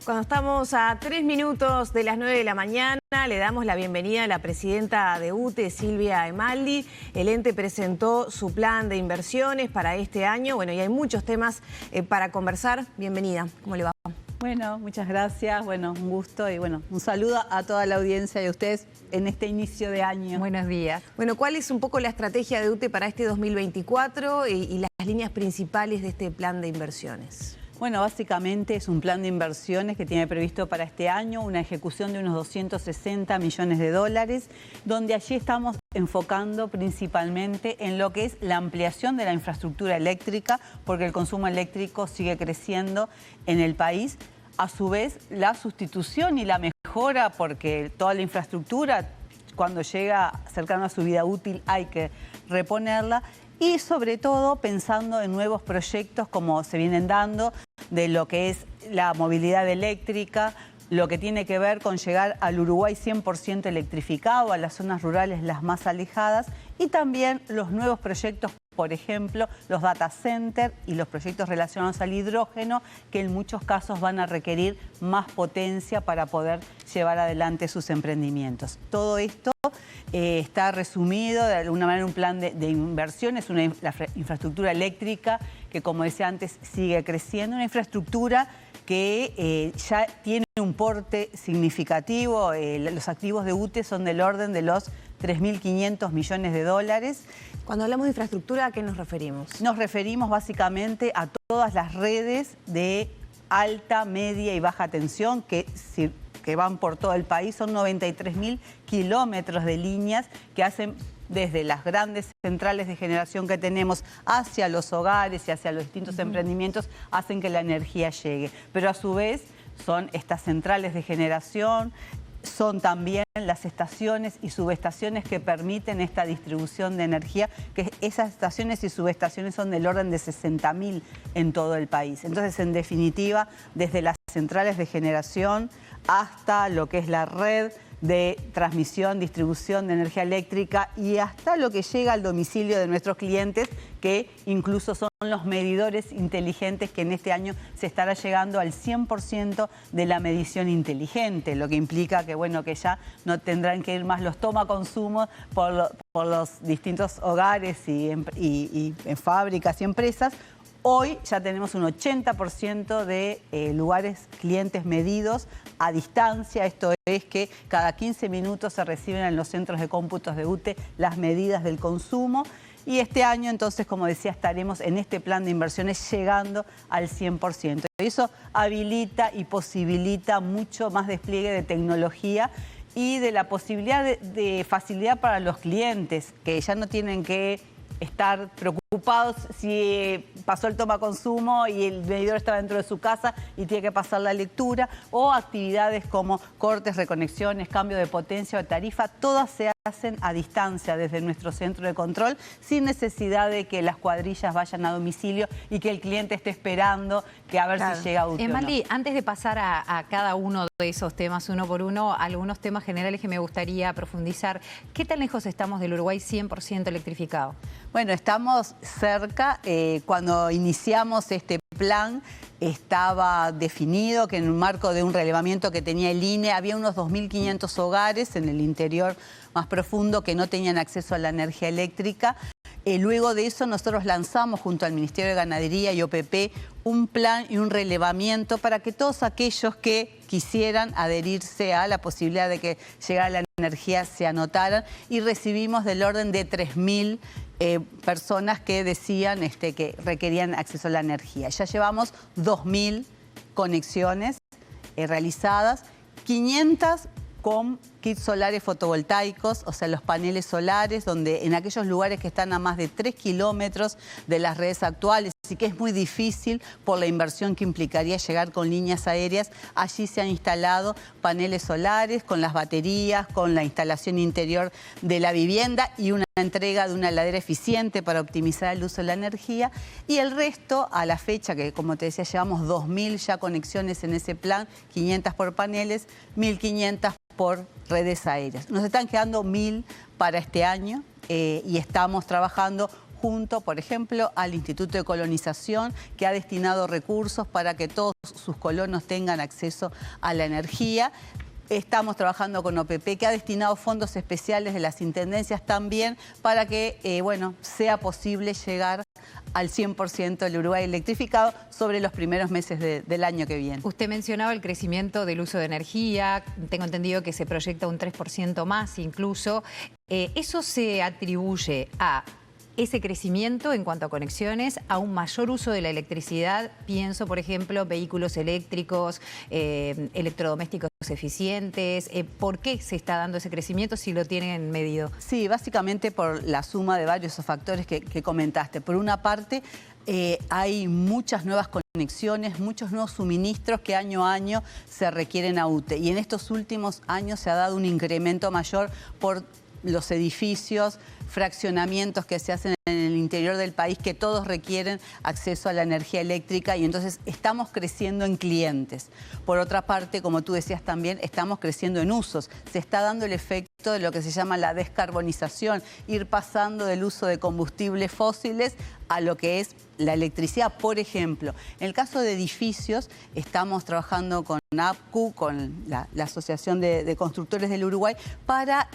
Cuando estamos a 3 minutos de las 9 de la mañana, le damos la bienvenida a la presidenta de UTE, Silvia Emaldi. El ente presentó su plan de inversiones para este año. Bueno, y hay muchos temas para conversar. Bienvenida. ¿Cómo le va? Bueno, muchas gracias. Bueno, un gusto y bueno, un saludo a toda la audiencia y a ustedes en este inicio de año. Buenos días. Bueno, ¿cuál es un poco la estrategia de UTE para este 2024 y las líneas principales de este plan de inversiones? Bueno, básicamente es un plan de inversiones que tiene previsto para este año una ejecución de unos 260 millones de dólares, donde allí estamos enfocando principalmente en lo que es la ampliación de la infraestructura eléctrica, porque el consumo eléctrico sigue creciendo en el país. A su vez, la sustitución y la mejora, porque toda la infraestructura, cuando llega cercano a su vida útil, hay que reponerla. Y sobre todo pensando en nuevos proyectos como se vienen dando de lo que es la movilidad eléctrica, lo que tiene que ver con llegar al Uruguay 100% electrificado, a las zonas rurales las más alejadas, y también los nuevos proyectos, por ejemplo, los data centers y los proyectos relacionados al hidrógeno, que en muchos casos van a requerir más potencia para poder llevar adelante sus emprendimientos. Todo esto está resumido de alguna manera en un plan de inversiones, la infraestructura eléctrica que, como decía antes, sigue creciendo, una infraestructura que ya tiene un porte significativo. Los activos de UTE son del orden de los 3.500 millones de dólares. Cuando hablamos de infraestructura, ¿a qué nos referimos? Nos referimos básicamente a todas las redes de alta, media y baja tensión que van por todo el país. Son 93.000 kilómetros de líneas que hacen desde las grandes centrales de generación que tenemos hacia los hogares y hacia los distintos emprendimientos, hacen que la energía llegue. Pero a su vez son estas centrales de generación, son también las estaciones y subestaciones que permiten esta distribución de energía, que esas estaciones y subestaciones son del orden de 60.000 en todo el país. Entonces, en definitiva, desde las centrales de generación hasta lo que es la red de transmisión, distribución de energía eléctrica y hasta lo que llega al domicilio de nuestros clientes, que incluso son los medidores inteligentes, que en este año se estará llegando al 100% de la medición inteligente, lo que implica que, bueno, que ya no tendrán que ir más los toma-consumos por los distintos hogares y fábricas y empresas. Hoy ya tenemos un 80% de lugares, clientes medidos a distancia. Esto es que cada 15 minutos se reciben en los centros de cómputos de UTE las medidas del consumo. Y este año, entonces, como decía, estaremos en este plan de inversiones llegando al 100%. Eso habilita y posibilita mucho más despliegue de tecnología y de la posibilidad de facilidad para los clientes, que ya no tienen que estar preocupados si pasó el toma consumo y el medidor está dentro de su casa y tiene que pasar la lectura, o actividades como cortes, reconexiones, cambio de potencia o tarifa, todas se hacen a distancia desde nuestro centro de control, sin necesidad de que las cuadrillas vayan a domicilio y que el cliente esté esperando que a ver si llega UTE. Emaldi, antes de pasar a cada uno de esos temas uno por uno, algunos temas generales que me gustaría profundizar. ¿Qué tan lejos estamos del Uruguay 100% electrificado? Bueno, estamos cerca. Cuando iniciamos este plan estaba definido que en el marco de un relevamiento que tenía el INE había unos 2.500 hogares en el interior más profundo que no tenían acceso a la energía eléctrica. Luego de eso nosotros lanzamos junto al Ministerio de Ganadería y OPP un plan y un relevamiento para que todos aquellos que quisieran adherirse a la posibilidad de que llegara la energía se anotaran, y recibimos del orden de 3.000 personas que decían que requerían acceso a la energía. Ya llevamos 2.000 conexiones realizadas, 500 con kits solares fotovoltaicos, o sea, los paneles solares, donde en aquellos lugares que están a más de 3 kilómetros de las redes actuales, y que es muy difícil por la inversión que implicaría llegar con líneas aéreas, allí se han instalado paneles solares con las baterías, con la instalación interior de la vivienda y una entrega de una heladera eficiente para optimizar el uso de la energía. Y el resto, a la fecha, que como te decía, llevamos 2.000 ya conexiones en ese plan, 500 por paneles, 1.500 por redes aéreas. Nos están quedando 1.000 para este año y estamos trabajando junto, por ejemplo, al Instituto de Colonización, que ha destinado recursos para que todos sus colonos tengan acceso a la energía. Estamos trabajando con OPP, que ha destinado fondos especiales de las intendencias también para que, bueno, sea posible llegar al 100% del Uruguay electrificado sobre los primeros meses del año que viene. Usted mencionaba el crecimiento del uso de energía, tengo entendido que se proyecta un 3% más incluso. ¿Eso se atribuye a ese crecimiento en cuanto a conexiones, a un mayor uso de la electricidad? Pienso, por ejemplo, vehículos eléctricos, electrodomésticos eficientes. ¿Por qué se está dando ese crecimiento si lo tienen medido? Sí, básicamente por la suma de varios factores que comentaste. Por una parte, hay muchas nuevas conexiones, muchos nuevos suministros que año a año se requieren a UTE. Y en estos últimos años se ha dado un incremento mayor por los edificios, fraccionamientos que se hacen en el interior del país, que todos requieren acceso a la energía eléctrica, y entonces estamos creciendo en clientes. Por otra parte, como tú decías también, estamos creciendo en usos. Se está dando el efecto de lo que se llama la descarbonización, ir pasando del uso de combustibles fósiles a lo que es la electricidad. Por ejemplo, en el caso de edificios, estamos trabajando con APCU, con la Asociación de Constructores del Uruguay, para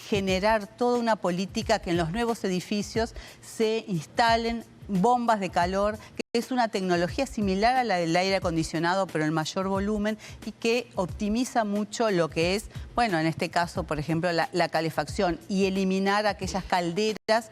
generar toda una política que en los nuevos edificios se instalen bombas de calor, que es una tecnología similar a la del aire acondicionado, pero en mayor volumen, y que optimiza mucho lo que es, bueno, en este caso, por ejemplo, la calefacción, y eliminar aquellas calderas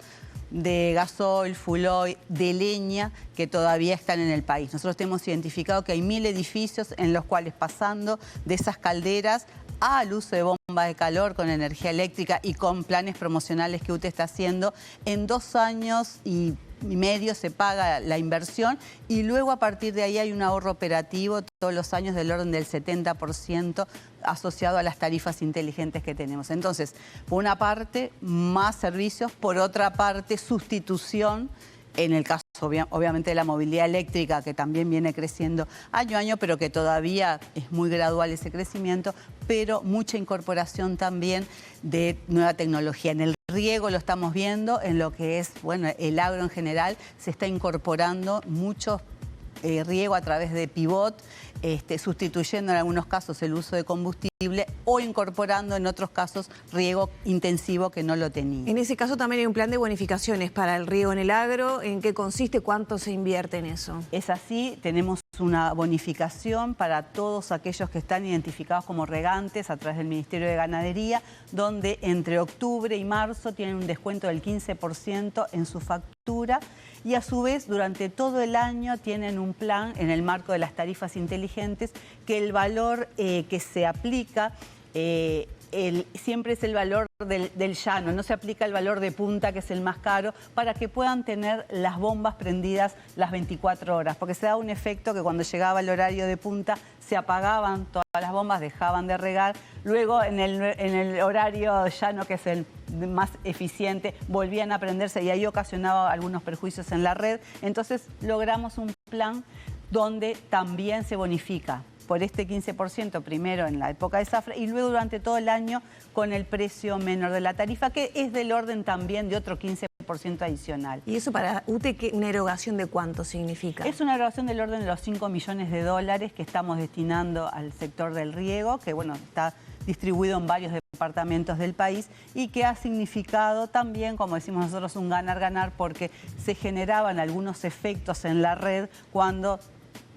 de gasoil, fuel oil, de leña, que todavía están en el país. Nosotros tenemos identificado que hay 1000 edificios en los cuales, pasando de esas calderas al uso de bombas de calor con energía eléctrica y con planes promocionales que UTE está haciendo, en 2 años y medio se paga la inversión, y luego a partir de ahí hay un ahorro operativo todos los años del orden del 70% asociado a las tarifas inteligentes que tenemos. Entonces, por una parte, más servicios, por otra parte, sustitución, en el caso obviamente de la movilidad eléctrica, que también viene creciendo año a año, pero que todavía es muy gradual ese crecimiento, pero mucha incorporación también de nueva tecnología. En el riego lo estamos viendo, en lo que es, bueno, el agro en general, se está incorporando mucho riego a través de pivot, sustituyendo en algunos casos el uso de combustible o incorporando en otros casos riego intensivo que no lo tenía. En ese caso también hay un plan de bonificaciones para el riego en el agro. ¿En qué consiste? ¿Cuánto se invierte en eso? Es así, tenemos una bonificación para todos aquellos que están identificados como regantes a través del Ministerio de Ganadería, donde entre octubre y marzo tienen un descuento del 15% en su factura, y a su vez durante todo el año tienen un plan en el marco de las tarifas inteligentes, que el valor que se aplica siempre es el valor del llano, no se aplica el valor de punta, que es el más caro, para que puedan tener las bombas prendidas las 24 horas, porque se da un efecto que cuando llegaba el horario de punta se apagaban todas las bombas, dejaban de regar, luego en el horario llano, que es el más eficiente, volvían a prenderse, y ahí ocasionaba algunos perjuicios en la red. Entonces logramos un plan donde también se bonifica por este 15% primero en la época de zafra, y luego durante todo el año con el precio menor de la tarifa, que es del orden también de otro 15% adicional. ¿Y eso para UTE una erogación de cuánto significa? Es una erogación del orden de los 5 millones de dólares que estamos destinando al sector del riego, que bueno, está distribuido en varios departamentos del país, y que ha significado también, como decimos nosotros, un ganar-ganar, porque se generaban algunos efectos en la red cuando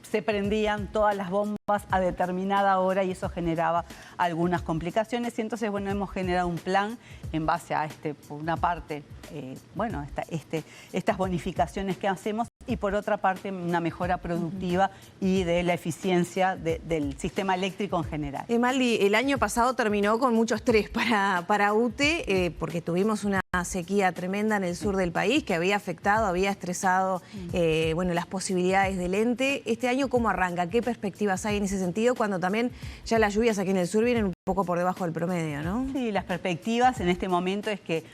se prendían todas las bombas a determinada hora, y eso generaba algunas complicaciones. Y entonces, bueno, hemos generado un plan en base a por una parte, bueno, estas bonificaciones que hacemos, y por otra parte una mejora productiva y de la eficiencia del sistema eléctrico en general. Emaldi, el año pasado terminó con mucho estrés para UTE, porque tuvimos una sequía tremenda en el sur del país que había afectado, había estresado bueno, las posibilidades del ente. Este año, ¿cómo arranca? ¿Qué perspectivas hay en ese sentido, cuando también ya las lluvias aquí en el sur vienen un poco por debajo del promedio, ¿no? Sí, las perspectivas en este momento es que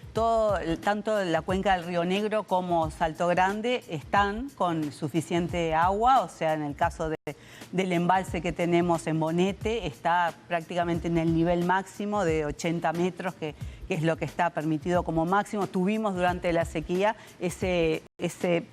tanto la cuenca del Río Negro como Salto Grande están con suficiente agua, o sea, en el caso del embalse que tenemos en Bonete, está prácticamente en el nivel máximo de 80 metros que que es lo que está permitido como máximo. Tuvimos durante la sequía ese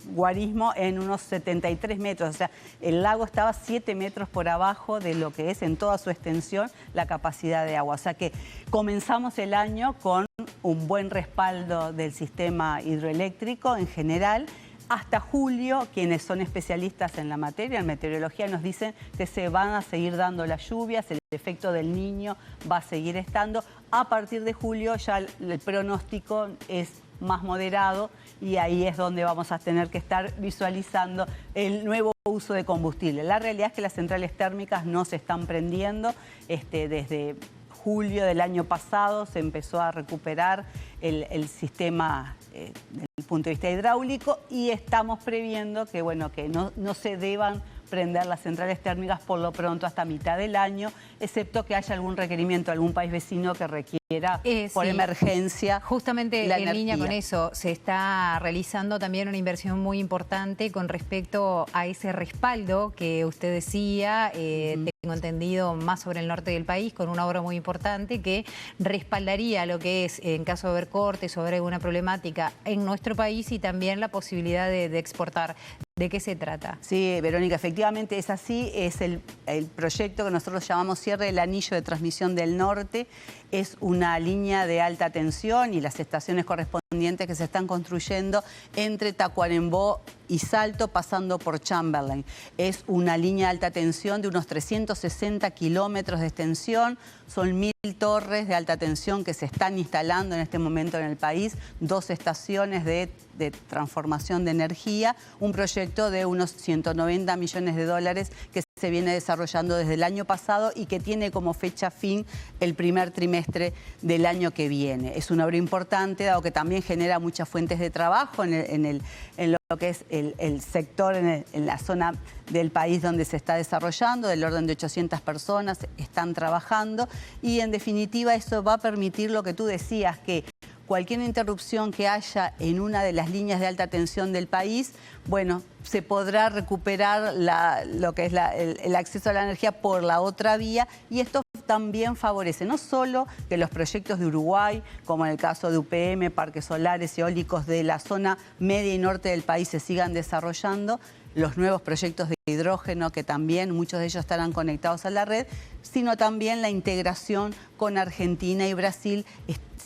guarismo en unos 73 metros, o sea, el lago estaba 7 metros por abajo de lo que es en toda su extensión la capacidad de agua. O sea que comenzamos el año con un buen respaldo del sistema hidroeléctrico en general. Hasta julio, quienes son especialistas en la materia, en meteorología, nos dicen que se van a seguir dando las lluvias, el efecto del Niño va a seguir estando. A partir de julio ya el pronóstico es más moderado y ahí es donde vamos a tener que estar visualizando el nuevo uso de combustible. La realidad es que las centrales térmicas no se están prendiendo. Desde julio del año pasado se empezó a recuperar el sistema desde el punto de vista hidráulico y estamos previendo que, bueno, que no se deban prender las centrales térmicas por lo pronto hasta mitad del año, excepto que haya algún requerimiento de algún país vecino que requiera por emergencia. Justamente en línea con eso, se está realizando también una inversión muy importante con respecto a ese respaldo que usted decía, tengo entendido, más sobre el norte del país, con una obra muy importante que respaldaría lo que es, en caso de haber cortes o haber alguna problemática en nuestro país y también la posibilidad de exportar. ¿De qué se trata? Sí, Verónica, efectivamente es así. Es el proyecto que nosotros llamamos Cierre del Anillo de Transmisión del Norte. Es una línea de alta tensión y las estaciones correspondientes que se están construyendo entre Tacuarembó y Salto, pasando por Chamberlain. Es una línea de alta tensión de unos 360 kilómetros de extensión. Son 1000 torres de alta tensión que se están instalando en este momento en el país. 2 estaciones de transformación de energía. Un proyecto de unos 190 millones de dólares que se viene desarrollando desde el año pasado y que tiene como fecha fin el primer trimestre del año que viene. Es una obra importante, dado que también genera muchas fuentes de trabajo en lo que es el sector, en la zona del país donde se está desarrollando, del orden de 800 personas están trabajando y en definitiva eso va a permitir lo que tú decías, que cualquier interrupción que haya en una de las líneas de alta tensión del país, bueno, se podrá recuperar lo que es el acceso a la energía por la otra vía y esto también favorece no solo que los proyectos de Uruguay, como en el caso de UPM, parques solares, eólicos de la zona media y norte del país se sigan desarrollando, los nuevos proyectos de hidrógeno que también muchos de ellos estarán conectados a la red, sino también la integración con Argentina y Brasil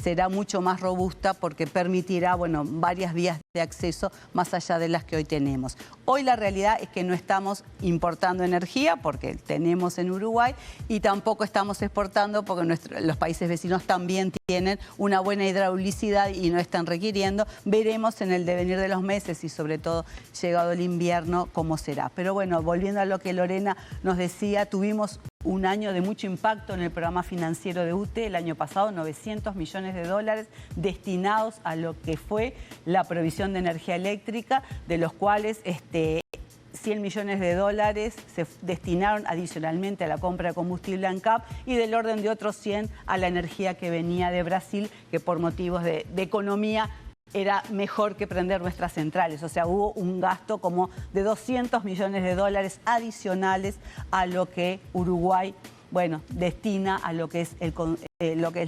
será mucho más robusta porque permitirá, bueno, varias vías de acceso más allá de las que hoy tenemos. Hoy la realidad es que no estamos importando energía porque tenemos en Uruguay y tampoco estamos exportando porque los países vecinos también tienen una buena hidraulicidad y no están requiriendo. Veremos en el devenir de los meses y sobre todo llegado el invierno cómo será. Pero bueno, volviendo a lo que Lorena nos decía, tuvimos un año de mucho impacto en el programa financiero de UTE. El año pasado, 900 millones de dólares destinados a lo que fue la provisión de energía eléctrica, de los cuales 100 millones de dólares se destinaron adicionalmente a la compra de combustible ANCAP y del orden de otros 100 a la energía que venía de Brasil, que por motivos de economía era mejor que prender nuestras centrales. O sea, hubo un gasto como de 200 millones de dólares adicionales a lo que Uruguay, bueno, destina a lo que es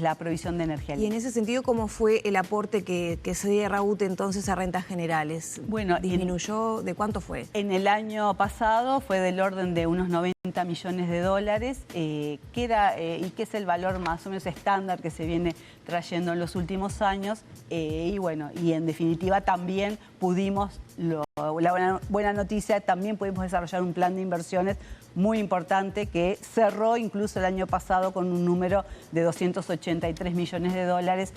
la provisión de energía eléctrica. Y en ese sentido, ¿cómo fue el aporte que se dio a UTE entonces a rentas generales? Bueno, ¿disminuyó? ¿De cuánto fue? En el año pasado fue del orden de unos 90 millones de dólares, y que es el valor más o menos estándar que se viene trayendo en los últimos años. Y bueno, y en definitiva también pudimos, la buena noticia, también pudimos desarrollar un plan de inversiones muy importante que cerró incluso el año pasado con un número de 283 millones de dólares.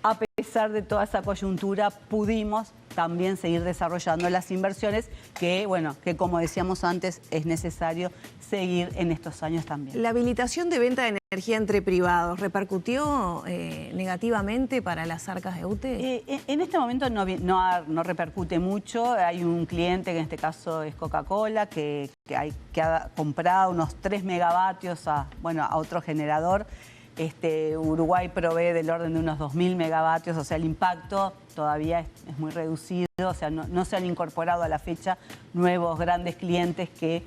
A pesar de toda esa coyuntura, pudimos también seguir desarrollando las inversiones que, bueno, que como decíamos antes, es necesario seguir en estos años también. ¿La habilitación de venta de energía entre privados repercutió negativamente para las arcas de UTE? En este momento no repercute mucho. Hay un cliente, que en este caso es Coca-Cola, que ha comprado unos 3 megavatios a otro generador. Uruguay provee del orden de unos 2.000 megavatios, o sea, el impacto todavía es muy reducido, o sea, no se han incorporado a la fecha nuevos grandes clientes que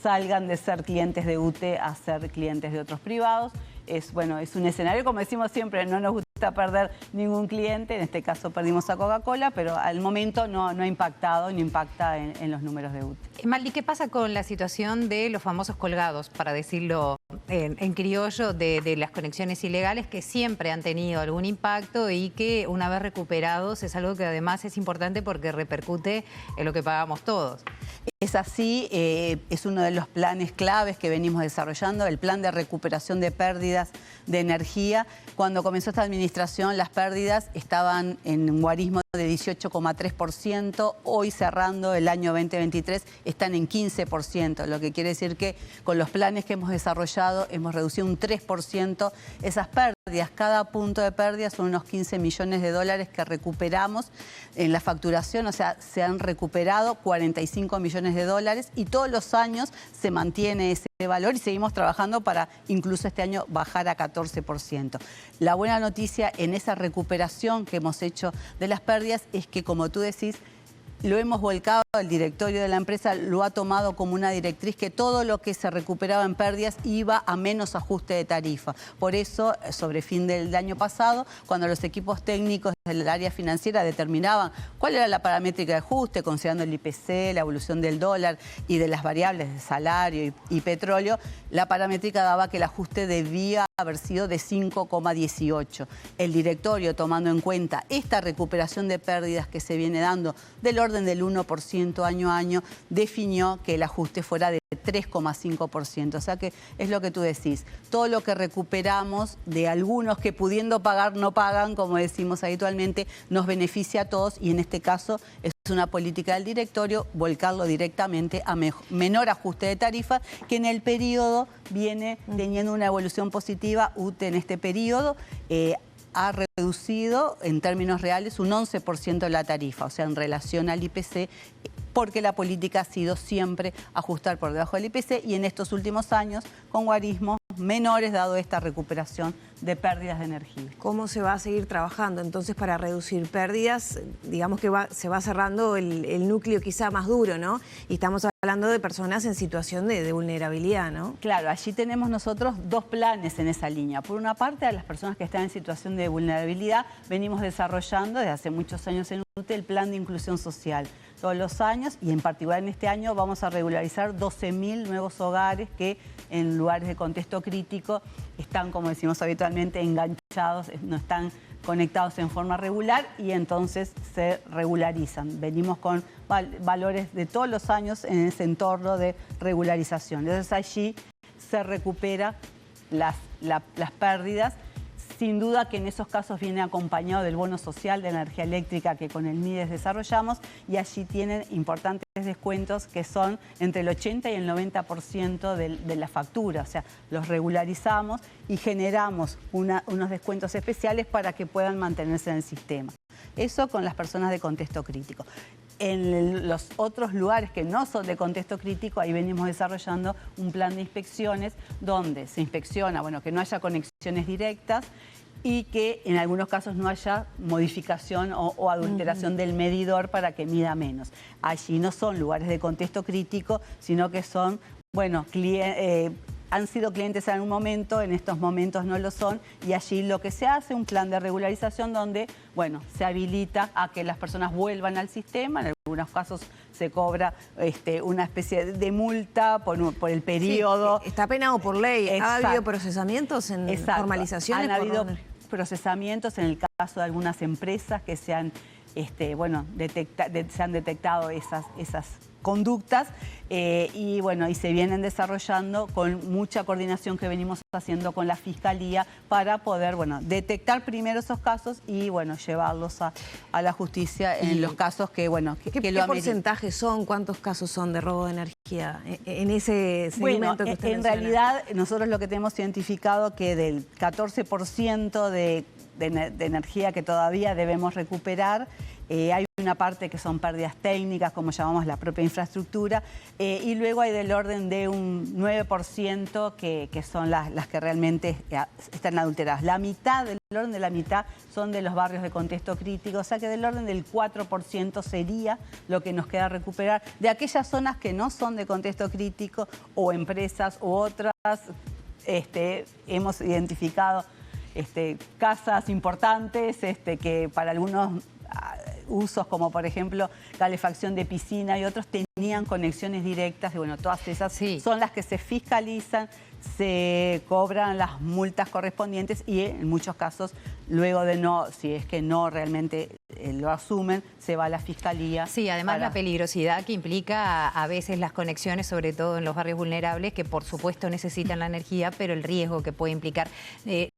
salgan de ser clientes de UTE a ser clientes de otros privados. Es un escenario, como decimos siempre, no nos gusta gusta perder ningún cliente, en este caso perdimos a Coca-Cola, pero al momento no ha impactado, no impacta en los números de UTE. Maldi, ¿qué pasa con la situación de los famosos colgados, para decirlo en criollo, de las conexiones ilegales que siempre han tenido algún impacto y que una vez recuperados es algo que además es importante porque repercute en lo que pagamos todos? Es así, es uno de los planes claves que venimos desarrollando, el plan de recuperación de pérdidas de energía. Cuando comenzó esta administración, las pérdidas estaban en un guarismo de 18,3%, hoy cerrando el año 2023 están en 15%, lo que quiere decir que con los planes que hemos desarrollado hemos reducido un 3% esas pérdidas. Cada punto de pérdida son unos 15 millones de dólares que recuperamos en la facturación, o sea, se han recuperado 45 millones de dólares y todos los años se mantiene ese valor y seguimos trabajando para incluso este año bajar a 14%. La buena noticia en esa recuperación que hemos hecho de las pérdidas es que, como tú decís, lo hemos volcado, el directorio de la empresa lo ha tomado como una directriz que todo lo que se recuperaba en pérdidas iba a menos ajuste de tarifa. Por eso, sobre fin del año pasado, cuando los equipos técnicos del área financiera determinaban cuál era la paramétrica de ajuste, considerando el IPC, la evolución del dólar y de las variables de salario y petróleo, la paramétrica daba que el ajuste debía haber sido de 5,18. El directorio, tomando en cuenta esta recuperación de pérdidas que se viene dando del orden del 1% año a año, definió que el ajuste fuera de 3,5%. O sea que es lo que tú decís. Todo lo que recuperamos de algunos que pudiendo pagar no pagan, como decimos habitualmente, nos beneficia a todos y en este caso es una política del directorio volcarlo directamente a menor ajuste de tarifa, que en el periodo viene teniendo una evolución positiva. UTE en este periodo ha reducido en términos reales un 11% de la tarifa, o sea, en relación al IPC, porque la política ha sido siempre ajustar por debajo del IPC y en estos últimos años con guarismos menores dado esta recuperación de pérdidas de energía. ¿Cómo se va a seguir trabajando entonces para reducir pérdidas? Digamos que se va cerrando el núcleo quizá más duro, ¿no? Y estamos hablando de personas en situación de vulnerabilidad, ¿no? Claro, allí tenemos nosotros dos planes en esa línea. Por una parte, a las personas que están en situación de vulnerabilidad, venimos desarrollando desde hace muchos años en UTE el plan de inclusión social. Todos los años, y en particular en este año, vamos a regularizar 12.000 nuevos hogares que en lugares de contexto crítico están, como decimos habitualmente, enganchados, no están conectados en forma regular y entonces se regularizan. Venimos con valores de todos los años en ese entorno de regularización. Entonces allí se recupera las pérdidas. Sin duda que en esos casos viene acompañado del bono social de energía eléctrica que con el MIDES desarrollamos y allí tienen importantes descuentos que son entre el 80 y el 90% de la factura. O sea, los regularizamos y generamos unos descuentos especiales para que puedan mantenerse en el sistema. Eso con las personas de contexto crítico. En los otros lugares que no son de contexto crítico, ahí venimos desarrollando un plan de inspecciones donde se inspecciona, bueno, que no haya conexiones directas y que en algunos casos no haya modificación o adulteración del medidor para que mida menos. Allí no son lugares de contexto crítico, sino que son, bueno, han sido clientes en algún momento, en estos momentos no lo son, y allí lo que se hace, un plan de regularización donde, bueno, se habilita a que las personas vuelvan al sistema, en algunos casos se cobra una especie de multa por el periodo. Sí, está penado por ley. Exacto. ¿Ha habido procesamientos en formalizaciones? Han habido procesamientos en el caso de algunas empresas que se han, se han detectado esas conductas y bueno, y se vienen desarrollando con mucha coordinación que venimos haciendo con la Fiscalía para poder, bueno, detectar primero esos casos y, bueno, llevarlos a la justicia en los casos que, bueno, que ¿Qué porcentajes son? ¿Cuántos casos son de robo de energía en ese segmento que usted menciona? En realidad, nosotros lo que tenemos identificado que del 14% de energía que todavía debemos recuperar, hay una parte que son pérdidas técnicas, como llamamos la propia infraestructura, y luego hay del orden de un 9% que son las que realmente están adulteradas. La mitad, del orden de la mitad, son de los barrios de contexto crítico, o sea que del orden del 4% sería lo que nos queda recuperar de aquellas zonas que no son de contexto crítico o empresas u otras. Hemos identificado casas importantes que para algunos usos, como por ejemplo calefacción de piscina y otros, tenían conexiones directas y bueno, todas esas son las que se fiscalizan, se cobran las multas correspondientes y en muchos casos, luego de si es que no realmente lo asumen, se va a la fiscalía. Sí, además la peligrosidad que implica a veces las conexiones, sobre todo en los barrios vulnerables, que por supuesto necesitan la energía, pero el riesgo que puede implicar.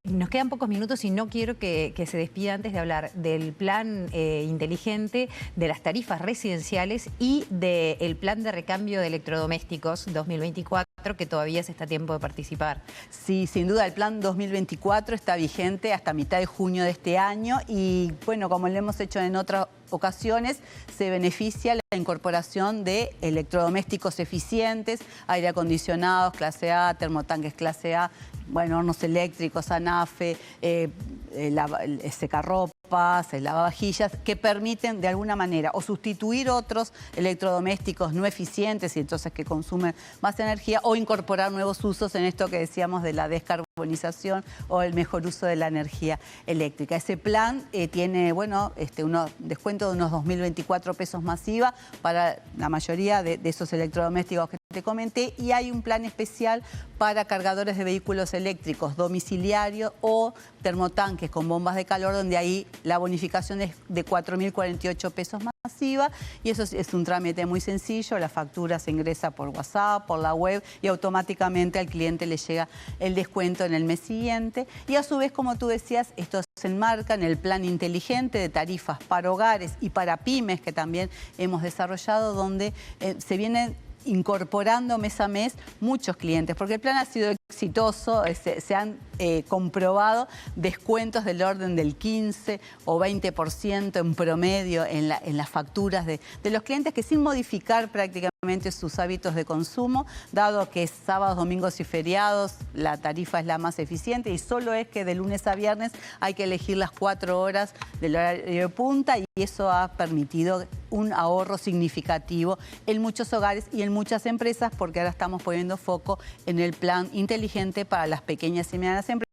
Nos quedan pocos minutos y no quiero que se despida antes de hablar del plan inteligente, de las tarifas residenciales y del plan de recambio de electrodomésticos 2024, que todavía se está a tiempo de participar. Sí, sin duda el plan 2024 está vigente hasta mitad de junio de este año y bueno, como lo hemos hecho en otras ocasiones, se beneficia la incorporación de electrodomésticos eficientes, aire acondicionados, clase A, termotanques clase A, bueno, hornos eléctricos, anafe, secarropas, lavavajillas, que permiten de alguna manera o sustituir otros electrodomésticos no eficientes y entonces que consumen más energía o incorporar nuevos usos en esto que decíamos de la descarbonización o el mejor uso de la energía eléctrica. Ese plan tiene, bueno, un descuento de unos 2.024 pesos masiva para la mayoría de esos electrodomésticos que te comenté y hay un plan especial para cargadores de vehículos eléctricos domiciliarios o termotanques con bombas de calor, donde ahí la bonificación es de 4.048 pesos masiva y eso es un trámite muy sencillo, la factura se ingresa por WhatsApp, por la web y automáticamente al cliente le llega el descuento en el mes siguiente y a su vez, como tú decías, esto se enmarca en el plan inteligente de tarifas para hogares y para pymes que también hemos desarrollado, donde se vienen incorporando mes a mes muchos clientes, porque el plan ha sido exitoso, se han comprobado descuentos del orden del 15 o 20% en promedio en las facturas de los clientes que sin modificar prácticamente sus hábitos de consumo, dado que sábados, domingos y feriados la tarifa es la más eficiente y solo es que de lunes a viernes hay que elegir las 4 horas del horario de punta y eso ha permitido un ahorro significativo en muchos hogares y en muchas empresas porque ahora estamos poniendo foco en el plan inteligente para las pequeñas y medianas empresas